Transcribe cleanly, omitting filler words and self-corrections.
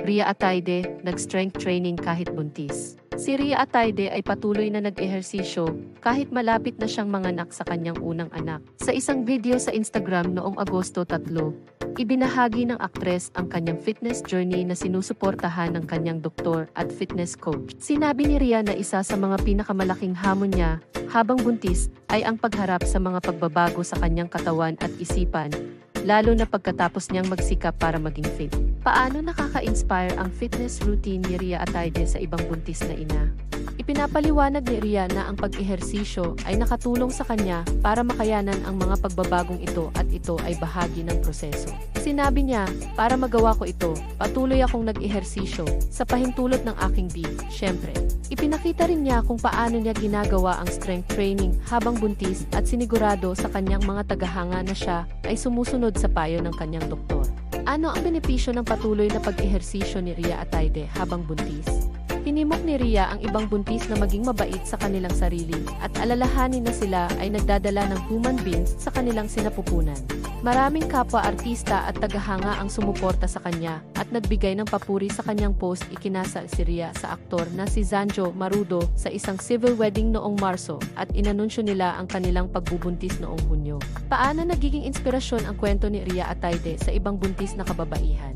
Ria Ataide, nag-strength training kahit buntis. Si Ria Ataide ay patuloy na nag-ehersisyo kahit malapit na siyang manganak sa kanyang unang anak. Sa isang video sa Instagram noong Agosto 3, ibinahagi ng aktres ang kanyang fitness journey na sinusuportahan ng kanyang doktor at fitness coach. Sinabi ni Ria na isa sa mga pinakamalaking hamon niya habang buntis ay ang pagharap sa mga pagbabago sa kanyang katawan at isipan, lalo na pagkatapos niyang magsikap para maging fit. Paano nakaka-inspire ang fitness routine ni Ria Ataide sa ibang buntis na ina? Ipinapaliwanag ni Ria na ang pag-ehersisyo ay nakatulong sa kanya para makayanan ang mga pagbabagong ito at ito ay bahagi ng proseso. Sinabi niya, para magawa ko ito, patuloy akong nag-ehersisyo sa pahintulot ng aking syempre. Ipinakita rin niya kung paano niya ginagawa ang strength training habang buntis at sinigurado sa kanyang mga tagahanga na siya ay sumusunod sa payo ng kanyang doktor. Ano ang benepisyo ng patuloy na pag-ehersisyo ni Ria Ataide habang buntis? Hinimok ni Ria ang ibang buntis na maging mabait sa kanilang sarili at alalahanin na sila ay nagdadala ng human beings sa kanilang sinapupunan. Maraming kapwa-artista at tagahanga ang sumuporta sa kanya at nagbigay ng papuri sa kanyang post. Ikinasal si Ria sa aktor na si Zanjo Marudo sa isang civil wedding noong Marso at inanunsyo nila ang kanilang pagbubuntis noong Hunyo. Paano nagiging inspirasyon ang kwento ni Ria Ataide sa ibang buntis na kababaihan?